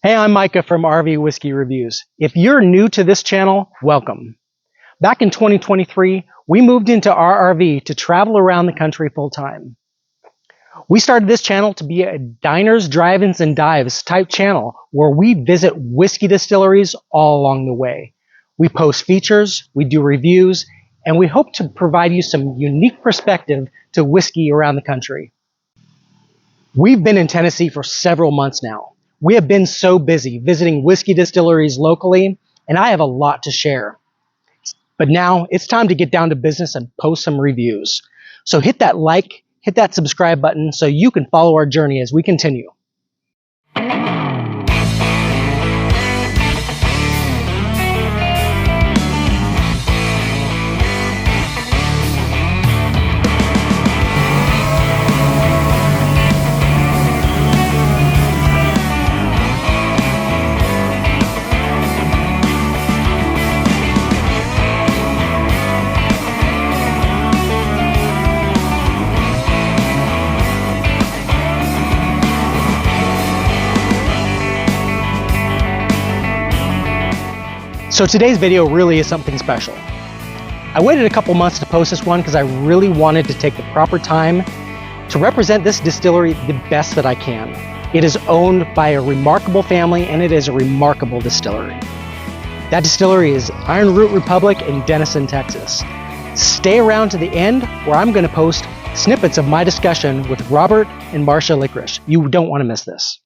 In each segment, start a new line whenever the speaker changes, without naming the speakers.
Hey, I'm Micah from RV Whiskey Reviews. If you're new to this channel, welcome. Back in 2023, we moved into our RV to travel around the country full time. We started this channel to be a diners, drive-ins, and dives type channel where we visit whiskey distilleries all along the way. We post features, we do reviews, and we hope to provide you some unique perspective to whiskey around the country. We've been in Tennessee for several months now. We have been so busy visiting whiskey distilleries locally, and I have a lot to share. But now it's time to get down to business and post some reviews. So hit that like, hit that subscribe button so you can follow our journey as we continue. So today's video really is something special. I waited a couple months to post this one because I really wanted to take the proper time to represent this distillery the best that I can. It is owned by a remarkable family and it is a remarkable distillery. That distillery is Ironroot Republic in Denison, Texas. Stay around to the end where I'm going to post snippets of my discussion with Robert and Marcia Licorice. You don't want to miss this.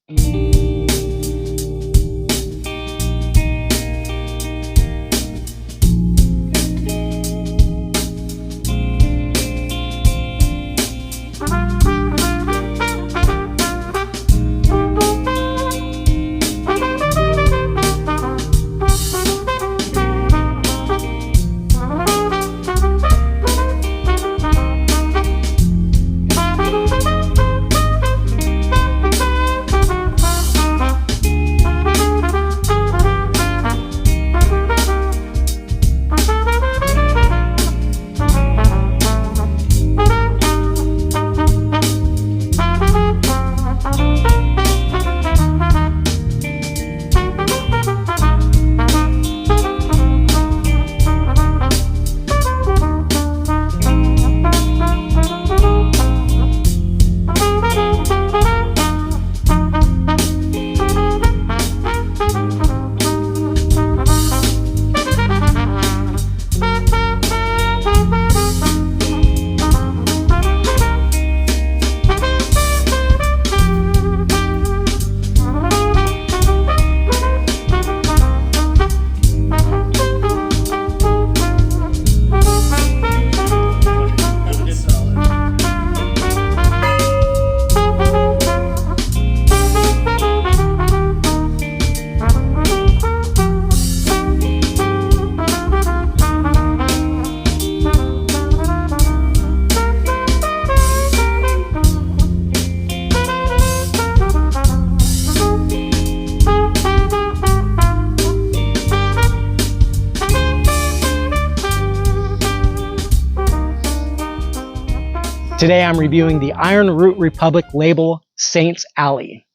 Today I'm reviewing the Ironroot Republic label Saints Alley.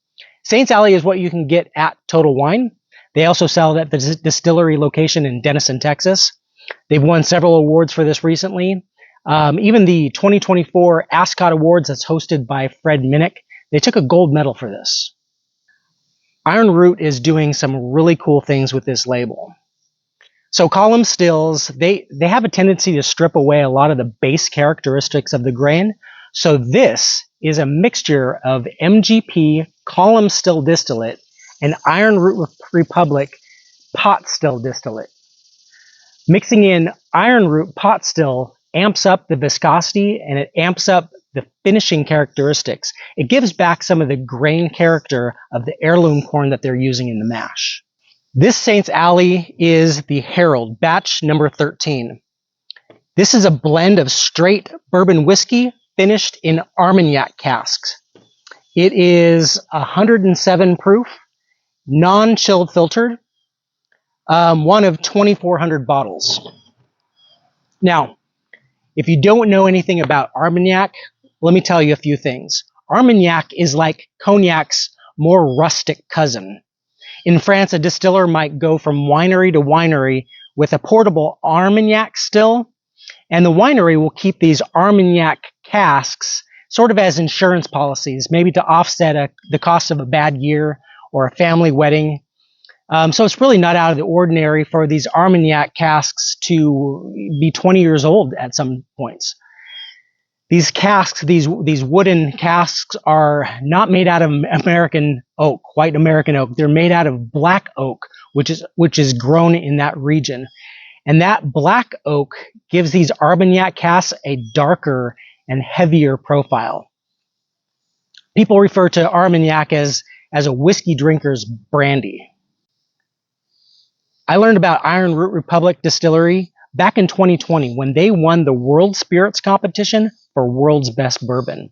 Saints Alley is what you can get at Total Wine. They also sell it at the distillery location in Denison, Texas. They've won several awards for this recently. Even the 2024 Ascot Awards that's hosted by Fred Minnick, they took a gold medal for this. Ironroot is doing some really cool things with this label. So column stills, they have a tendency to strip away a lot of the base characteristics of the grain. So this is a mixture of MGP column still distillate and Ironroot Republic pot still distillate. Mixing in Ironroot pot still amps up the viscosity and it amps up the finishing characteristics. It gives back some of the grain character of the heirloom corn that they're using in the mash. This Saints Alley is the Herald, batch number 13. This is a blend of straight bourbon whiskey finished in Armagnac casks. It is 107 proof, non-chilled filtered, one of 2,400 bottles. Now, if you don't know anything about Armagnac, let me tell you a few things. Armagnac is like cognac's more rustic cousin. In France, a distiller might go from winery to winery with a portable Armagnac still, and the winery will keep these Armagnac casks sort of as insurance policies, maybe to offset the cost of a bad year or a family wedding. So it's really not out of the ordinary for these Armagnac casks to be 20 years old at some points. These casks, these wooden casks, are not made out of American oak, white American oak. They're made out of black oak, which is grown in that region. And that black oak gives these Armagnac casks a darker and heavier profile. People refer to Armagnac as a whiskey drinker's brandy. I learned about Ironroot Republic Distillery back in 2020 when they won the World Spirits Competition for World's Best Bourbon.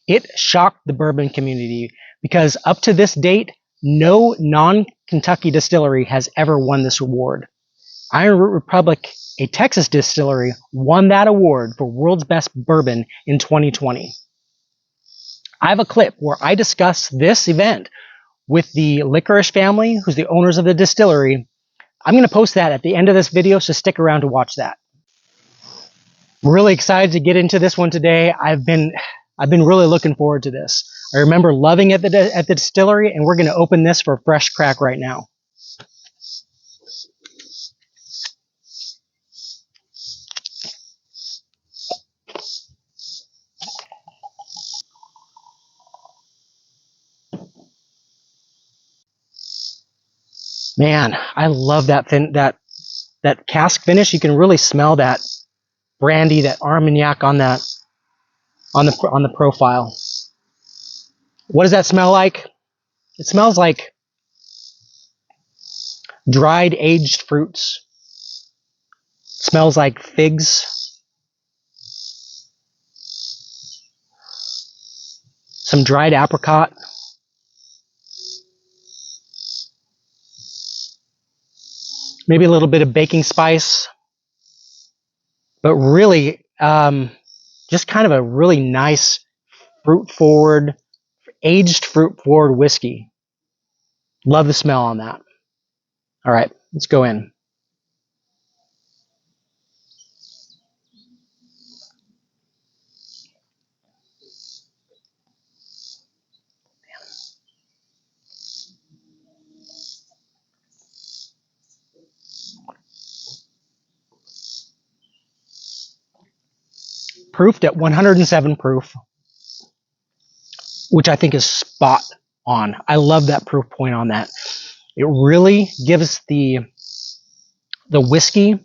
It shocked the bourbon community because up to this date, no non-Kentucky distillery has ever won this award. Ironroot Republic, a Texas distillery, won that award for World's Best Bourbon in 2020. I have a clip where I discuss this event with the Licorice family, who's the owners of the distillery. I'm going to post that at the end of this video, so stick around to watch that. I'm really excited to get into this one today. I've been really looking forward to this. I remember loving it at the distillery, and we're going to open this for a fresh crack right now. Man, I love that cask finish. You can really smell that brandy, that Armagnac on the profile. What does that smell like? It smells like dried aged fruits. It smells like figs. Some dried apricot. Maybe a little bit of baking spice. But really, just kind of a really nice aged fruit-forward whiskey. Love the smell on that. All right, let's go in. Proofed at 107 proof, which I think is spot on. I love that proof point on that. It really gives the whiskey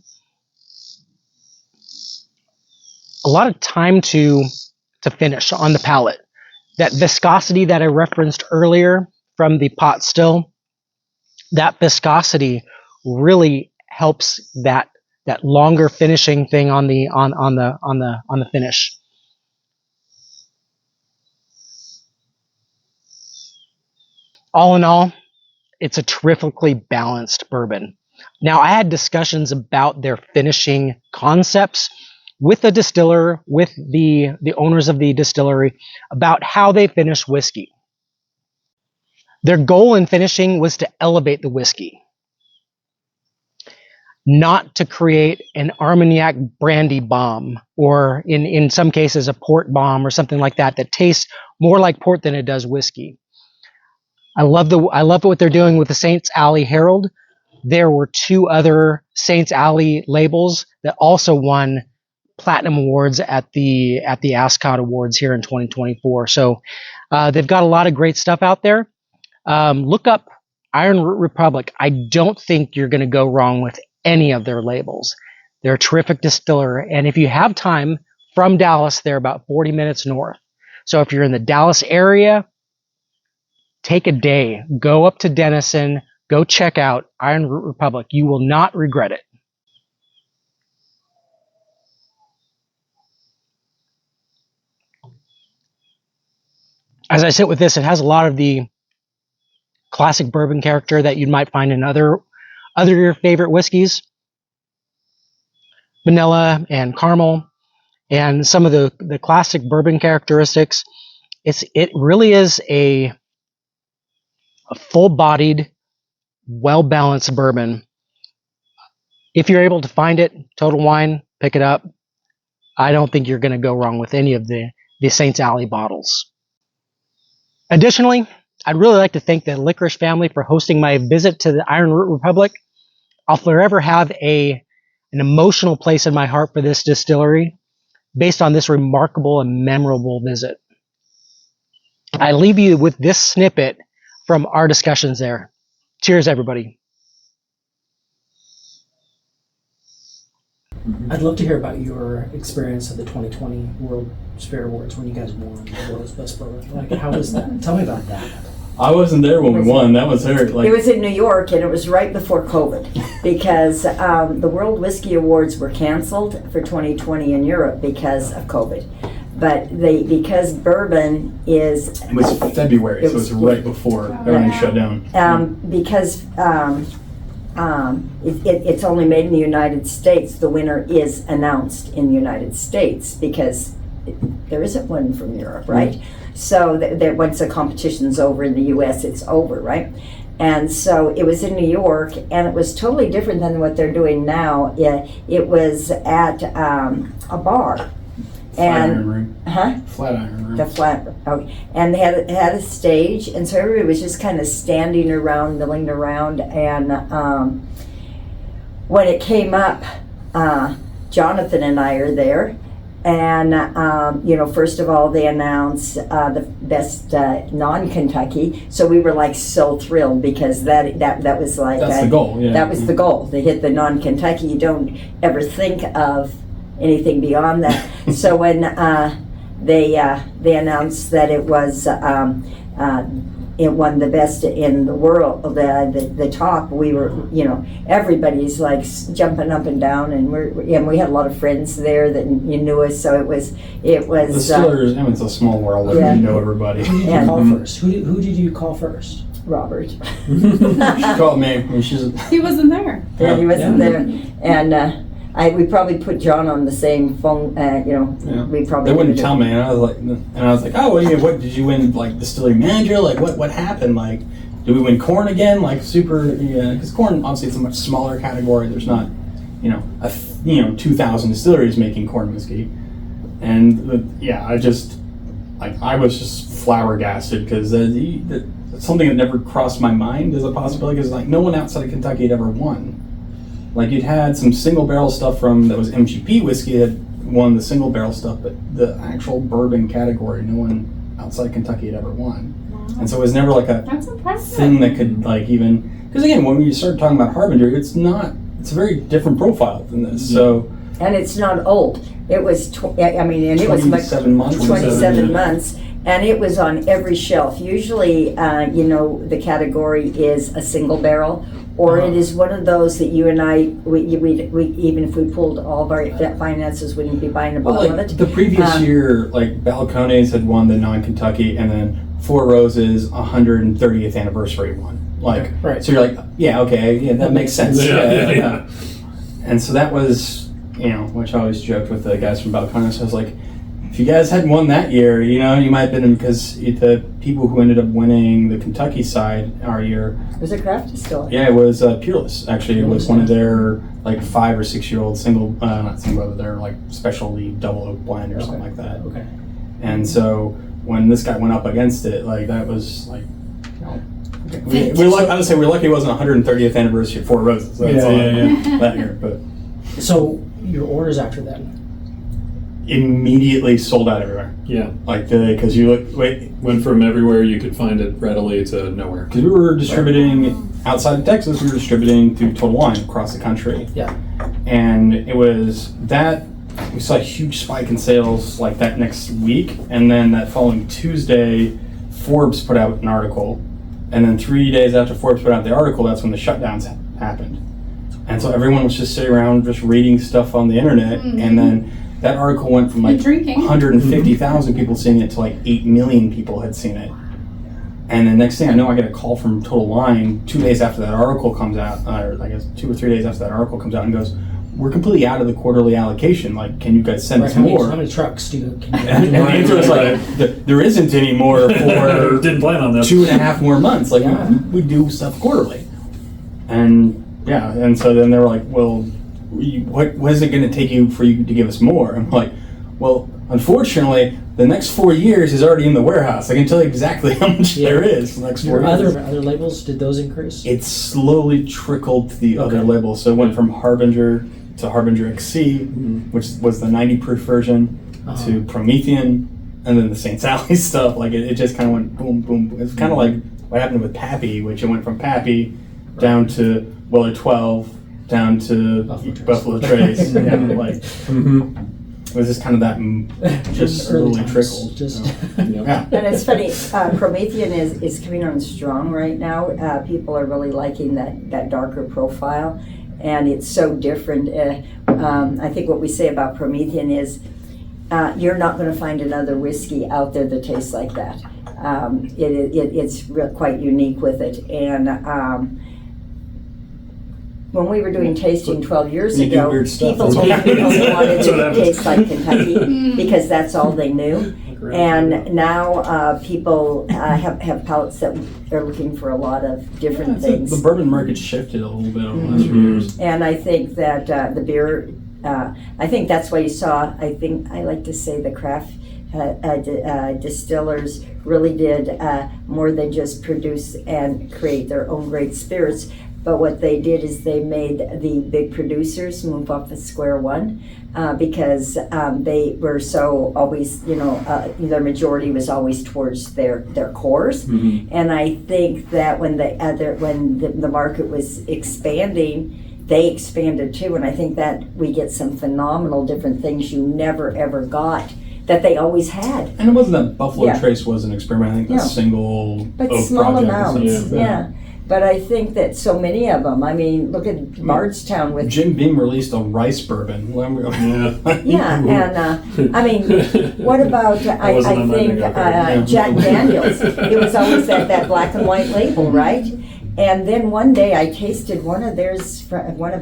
a lot of time to finish on the palate. That viscosity that I referenced earlier from the pot still, that viscosity really helps that longer finishing thing on the finish. All in all, it's a terrifically balanced bourbon. Now, I had discussions about their finishing concepts with the distiller, with the owners of the distillery, about how they finish whiskey. Their goal in finishing was to elevate the whiskey, not to create an Armagnac brandy bomb, or in some cases a port bomb or something like that tastes more like port than it does whiskey. I love what they're doing with the Saints Alley Herald. There were 2 other Saints Alley labels that also won platinum awards at the Ascot Awards here in 2024. So they've got a lot of great stuff out there. Look up Ironroot Republic. I don't think you're going to go wrong with any of their labels. They're a terrific distiller, and if you have time, from Dallas, they're about 40 minutes north. So if you're in the Dallas area, take a day, go up to Denison, go check out Ironroot Republic. You will not regret it. As I sit with this, it has a lot of the classic bourbon character that you might find in other of your favorite whiskeys. Vanilla and caramel and some of the classic bourbon characteristics. It really is a full-bodied, well-balanced bourbon. If you're able to find it, Total Wine, pick it up. I don't think you're going to go wrong with any of the Saints Alley bottles. Additionally, I'd really like to thank the Licorice family for hosting my visit to the Ironroot Republic. I'll forever have an emotional place in my heart for this distillery based on this remarkable and memorable visit. I leave you with this snippet from our discussions there. Cheers, everybody.
I'd love to hear about your experience at the 2020 World Spirit Awards when you guys won the world's best bourbon. Like, how was that? Tell me about that.
I wasn't there when we won. That was her. Like,
it was in New York, and it was right before COVID, because the World Whiskey Awards were canceled for 2020 in Europe because of COVID. But because bourbon is...
It was February, so it was right before everything shut down.
Because it's only made in the United States, the winner is announced in the United States, because there isn't one from Europe, right? Mm-hmm. So that once the competition's over in the U.S., it's over, right? And so it was in New York, and it was totally different than what they're doing now. It was at a bar.
Iron room.
Huh?
Flatiron room.
The flat, okay. And they had a stage, and so everybody was just kind of standing around, milling around, and when it came up, Jonathan and I are there, and first of all, they announced the best non-Kentucky, so we were like so thrilled, because that was like...
That's the goal, yeah.
That was the goal, to hit the non-Kentucky. You don't ever think of anything beyond that. So when they announced that it was it won the best in the world, the top, we were, everybody's like jumping up and down, and we had a lot of friends there that knew us, so it was
the distillers. It's a small world, you know everybody.
Who did you call first? Who did you call first?
Robert.
She called me.
He wasn't there.
Yeah, he wasn't there, and. We probably put John on the same phone. We probably.
They wouldn't tell me, and I was like, oh, what did you win? Like distillery manager? Like what happened? Like, did we win corn again? Like super? Yeah, because corn obviously it's a much smaller category. There's not, 2,000 distilleries making corn whiskey, and I was just flabbergasted, because something that never crossed my mind as a possibility, because like no one outside of Kentucky had ever won. Like, you'd had some single barrel stuff that was MGP whiskey that won the single barrel stuff, but the actual bourbon category, no one outside Kentucky had ever won. Wow. And so it was never like a thing that could even, because again, when you start talking about Harbinger, it's a very different profile than this. Yeah. So. And
it's not old. It was, it was
27 months.
27 months. And it was on every shelf. Usually, the category is a single barrel, or it is one of those that you and I, we even if we pulled all of our finances, wouldn't be buying a bottle of it.
The previous year, like Balcones had won the non-Kentucky, and then Four Roses 130th anniversary won. Like, right. So you're like, that makes sense. Yeah. And so that was, which I always joked with the guys from Balcones. I was like, if you guys hadn't won that year, you might have been, because the people who ended up winning the Kentucky side our year.
Was it Craft Distillery?
Yeah, it was Peerless. Actually, it was one of their like 5 or 6 year old not single, but their like specialty double oak blend or something like that.
Okay.
And so when this guy went up against it, like that was like, we're lucky it wasn't 130th anniversary of Four Roses. So that year, but.
So your orders after that?
Immediately sold out everywhere.
Yeah.
Like, because
went from everywhere you could find it readily to nowhere.
Because we were distributing outside of Texas, we were distributing through Total Wine across the country.
Yeah.
And it was that, we saw a huge spike in sales like that next week. And then that following Tuesday, Forbes put out an article. And then 3 days after Forbes put out the article, that's when the shutdowns happened. And so everyone was just sitting around just reading stuff on the internet. Mm-hmm. And then that article went from like 150,000 people seeing it to like 8 million people had seen it. And the next thing I know, I get a call from Total Wine 2 days after that article comes out, or I guess 2 or 3 days after that article comes out, and goes, "We're completely out of the quarterly allocation. Like, can you guys send us more?"
How many trucks do you?
And the answer was like, "There isn't any more for
didn't plan on that.
2.5 more months. Like we do stuff quarterly." And yeah, and so then they were like, well, what is it going to take you for you to give us more? I'm like, well, unfortunately, the next 4 years is already in the warehouse. I can tell you exactly how much there is the next 4 years.
Other labels, did those increase?
It slowly trickled to the other labels. So it went from Harbinger to Harbinger XC, which was the 90 proof version, to Promethean, and then the St. Sally stuff. Like it just kind of went boom, boom. It's kind of like what happened with Pappy, which it went from Pappy down to Weller 12, down to Buffalo Trace. Yeah, like it was just kind of that just slowly trickled.
And it's funny, Promethean is coming on strong right now. People are really liking that darker profile, and it's so different. I think what we say about Promethean is you're not going to find another whiskey out there that tastes like that. It's quite unique with it. And when we were doing tasting 12 years ago, people wanted to taste like Kentucky because that's all they knew. And now people have palates that are looking for a lot of different things.
The bourbon market shifted a little bit over the last few years.
And I think that the beer, I think that's why you saw, I like to say the craft distillers really did more than just produce and create their own great spirits. But what they did is they made the big producers move off the square one because they were so always, their majority was always towards their cores. And I think that when the market was expanding, they expanded too. And I think that we get some phenomenal different things you never ever got that they always had.
And it wasn't that Buffalo Trace was an experiment. I think a single
but
oak
small
project.
amounts. Yeah. But I think that so many of them, I mean, look at Bardstown with...
Jim Beam released a rice bourbon.
I mean, what about, I think, Jack Daniels. It was always that black and white label, right? And then one day I tasted one of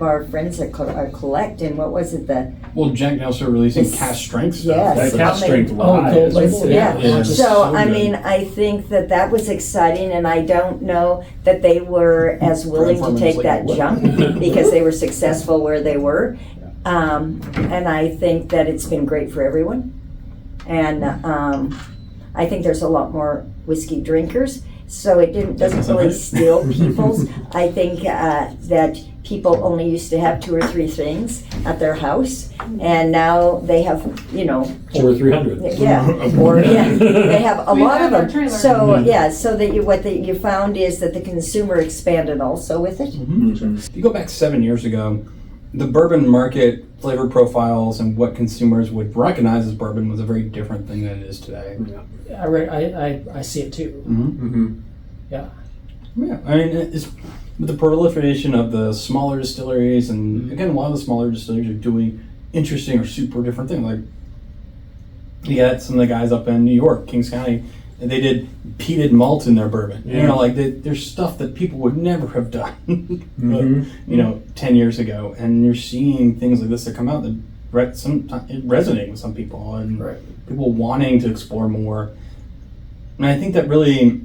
our friends that collect, and what was it,
Well, Jack Daniels are releasing cast strength stuff.
Yes.
Cast strength
So, I mean, I think that was exciting, and I don't know that they were as willing to take that jump because they were successful where they were. And I think that it's been great for everyone. And I think there's a lot more whiskey drinkers, so it doesn't really steal people's. I think that people only used to have 2 or 3 things at their house, and now they have,
200 or 300.
They have a lot of them. So so that what you found is that the consumer expanded also with it.
If you go back 7 years ago, the bourbon market, flavor profiles, and what consumers would recognize as bourbon was a very different thing than it is today.
I see it too. Yeah.
I mean, it's with the proliferation of the smaller distilleries, and again, a lot of the smaller distilleries are doing interesting or super different things. Like, you got some of the guys up in New York, Kings County, and they did peated malt in their bourbon. There's stuff that people would never have done, 10 years ago. And you're seeing things like this that come out that resonate with some people, and people wanting to explore more. And I think that really,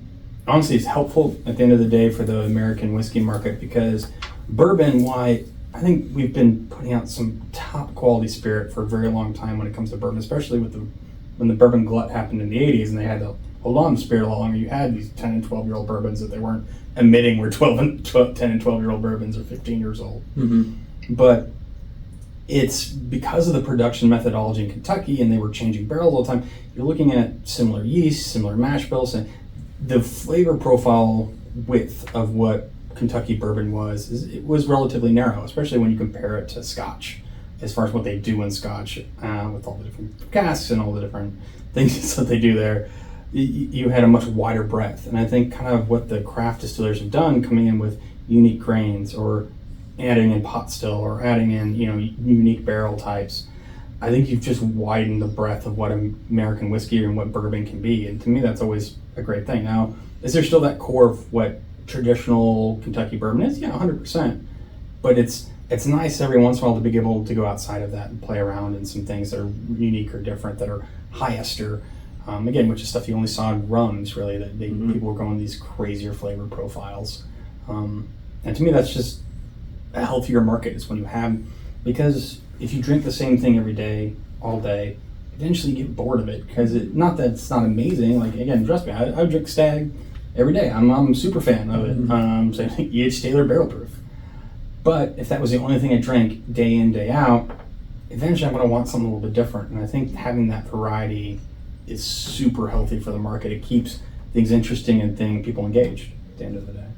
honestly, is helpful at the end of the day for the American whiskey market, because bourbon, I think we've been putting out some top quality spirit for a very long time when it comes to bourbon, especially when the bourbon glut happened in the 80s and they had to hold on to spirit a lot longer. You had these 10 and 12-year-old bourbons that they weren't emitting were 10 and 12-year-old bourbons or 15 years old. But it's because of the production methodology in Kentucky, and they were changing barrels all the time. You're looking at similar yeast, similar mash bills, and the flavor profile width of what Kentucky bourbon it was relatively narrow, especially when you compare it to Scotch, as far as what they do in Scotch with all the different casks and all the different things that they do there. You had a much wider breadth, and I think kind of what the craft distillers have done, coming in with unique grains or adding in pot still or adding in unique barrel types, I think you've just widened the breadth of what American whiskey and what bourbon can be, and to me that's always a great thing. Now, is there still that core of what traditional Kentucky bourbon is? Yeah, 100%. But it's nice every once in a while to be able to go outside of that and play around in some things that are unique or different, that are high ester. Again, which is stuff you only saw in rums, really, that people were going these crazier flavor profiles. And to me, that's just a healthier market is when you have, because if you drink the same thing every day, all day, eventually you get bored of it because not that it's not amazing. Like, again, trust me, I drink Stag every day. I'm a super fan of it. So E.H. Taylor Barrel Proof. But if that was the only thing I drank day in, day out, eventually I'm going to want something a little bit different. And I think having that variety is super healthy for the market. It keeps things interesting and people engaged at the end of the day.